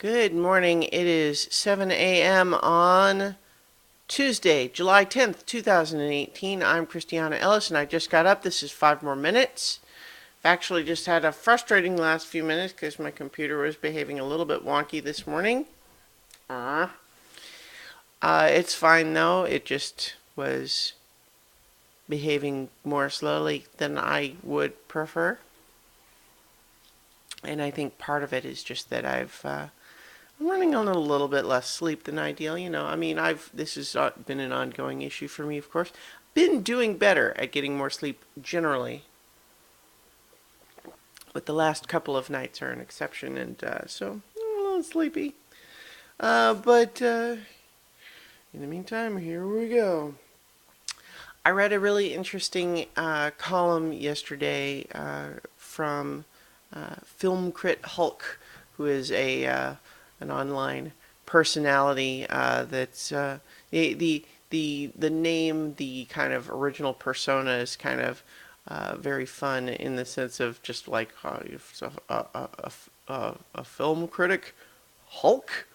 Good morning. It is 7 a.m. on Tuesday, July 10th, 2018. I'm Christiana Ellis, and I just got up. This is 5 more minutes. I've actually just had a frustrating last few minutes because my computer was behaving a little bit wonky this morning. It's fine, though. It just was behaving more slowly than I would prefer. And I think part of it is just that I'm running on a little bit less sleep than ideal. This has been an ongoing issue for me, of course. Been doing better at getting more sleep generally, but the last couple of nights are an exception, and so I'm a little sleepy. But in the meantime, here we go. I read a really interesting column yesterday from Film Crit Hulk, who is an online personality that's the name, the kind of original persona is kind of very fun in the sense of just like a film critic, Hulk,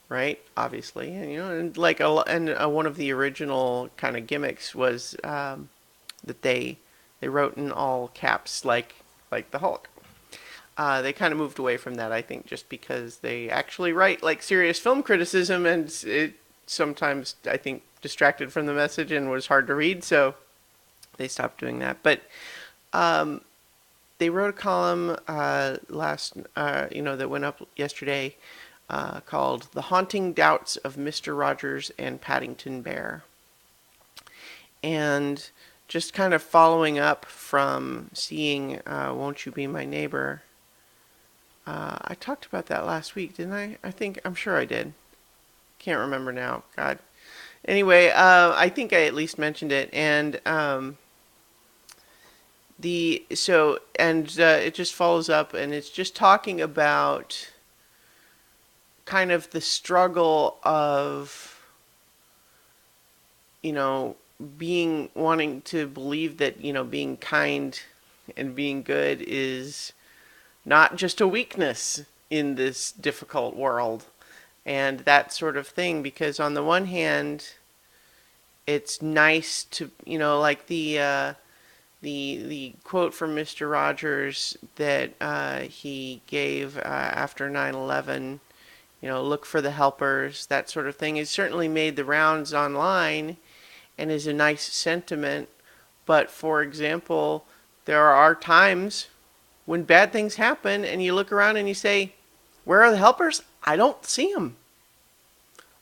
right? Obviously, and like one of the original kind of gimmicks was that they wrote in all caps like the Hulk. They kind of moved away from that, I think, just because they actually write like serious film criticism, and it sometimes, I think, distracted from the message and was hard to read, so they stopped doing that. But they wrote a column that went up yesterday called "The Haunting Doubts of Mr. Rogers and Paddington Bear," and just kind of following up from seeing "Won't You Be My Neighbor." I talked about that last week, didn't I? I'm sure I did. Can't remember now. God. Anyway, I think I at least mentioned it, and it just follows up, and it's just talking about kind of the struggle of, wanting to believe that, being kind and being good is not just a weakness in this difficult world, and that sort of thing. Because on the one hand, it's nice to, like the quote from Mr. Rogers that he gave after 9/11, look for the helpers, that sort of thing, has certainly made the rounds online and is a nice sentiment. But for example, there are times when bad things happen and you look around and you say, where are the helpers? I don't see them.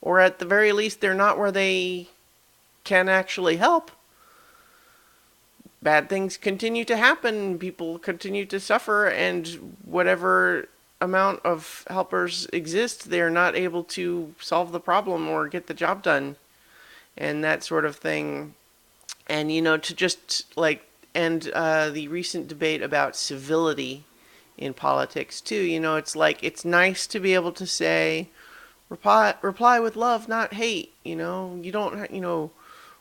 Or at the very least, they're not where they can actually help. Bad things continue to happen, people continue to suffer, and whatever amount of helpers exist, they're not able to solve the problem or get the job done, and that sort of thing. And, to just like and the recent debate about civility in politics too. It's like, it's nice to be able to say, reply with love, not hate. You don't,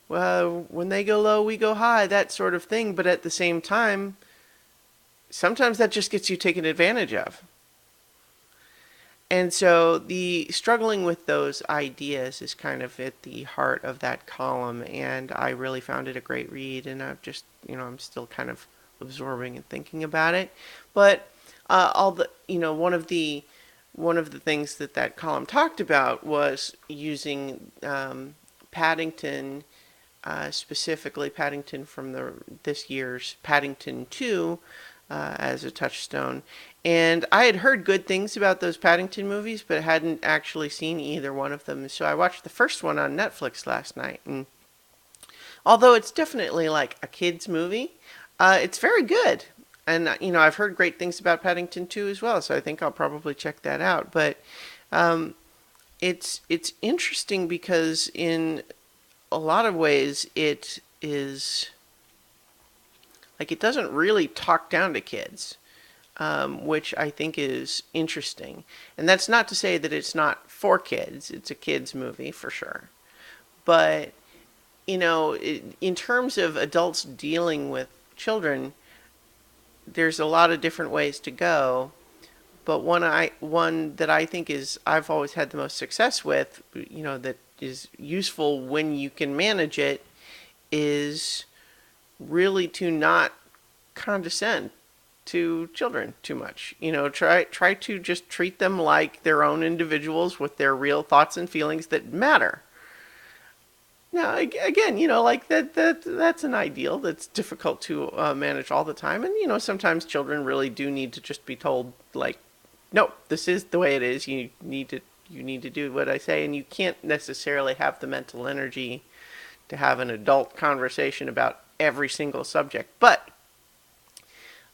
when they go low, we go high, that sort of thing. But at the same time, sometimes that just gets you taken advantage of. And so the struggling with those ideas is kind of at the heart of that column, and I really found it a great read, and I've just, I'm still kind of absorbing and thinking about it. But one of the things that column talked about was using Paddington, specifically Paddington from this year's Paddington 2, as a touchstone. And I had heard good things about those Paddington movies, but hadn't actually seen either one of them. So I watched the first one on Netflix last night. And although it's definitely like a kid's movie, it's very good. And, I've heard great things about Paddington 2 as well, so I think I'll probably check that out. But it's interesting because in a lot of ways it is like, it doesn't really talk down to kids, which I think is interesting. And that's not to say that it's not for kids. It's a kids movie for sure. But, in terms of adults dealing with children, there's a lot of different ways to go. But one that I think is I've always had the most success with, that is useful when you can manage it, is really to not condescend to children too much. Try to just treat them like their own individuals with their real thoughts and feelings that matter. Now, again, like that's an ideal that's difficult to manage all the time, and sometimes children really do need to just be told, like, no, this is the way it is. You need to do what I say, and you can't necessarily have the mental energy to have an adult conversation about every single subject. But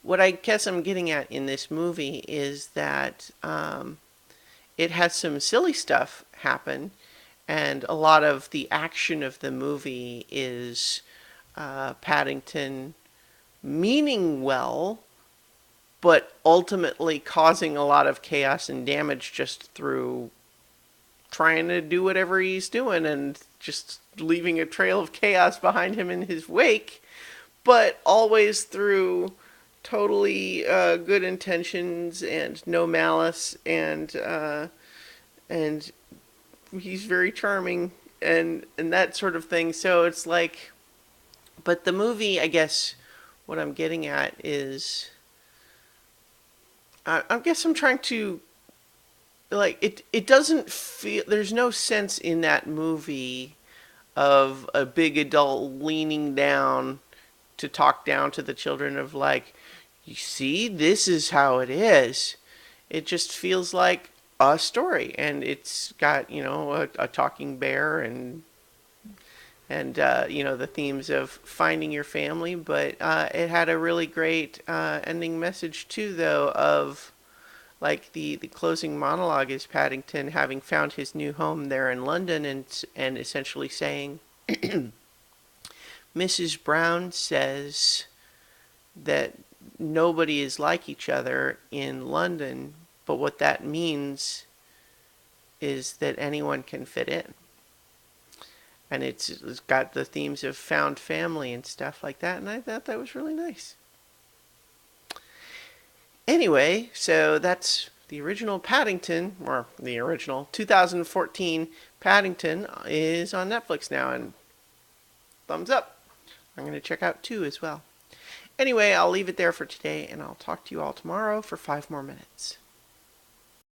what I guess I'm getting at in this movie is that it has some silly stuff happen, and a lot of the action of the movie is Paddington meaning well, but ultimately causing a lot of chaos and damage just through trying to do whatever he's doing and just leaving a trail of chaos behind him in his wake, but always through totally good intentions and no malice, and he's very charming and that sort of thing. So it's like, but the movie, I guess, what I'm getting at is, I guess I'm trying to, like, it doesn't feel, there's no sense in that movie of a big adult leaning down to talk down to the children of, like, you see, this is how it is. It just feels like a story, and it's got a talking bear and the themes of finding your family, but it had a really great ending message too, though, of, like, the closing monologue is Paddington having found his new home there in London, and essentially saying, Mrs. Brown says that nobody is like each other in London, but what that means is that anyone can fit in. And it's got the themes of found family and stuff like that, and I thought that was really nice. Anyway, so that's the original Paddington, or the original 2014 Paddington, is on Netflix now, and thumbs up. I'm going to check out 2 as well. Anyway, I'll leave it there for today, and I'll talk to you all tomorrow for 5 more minutes.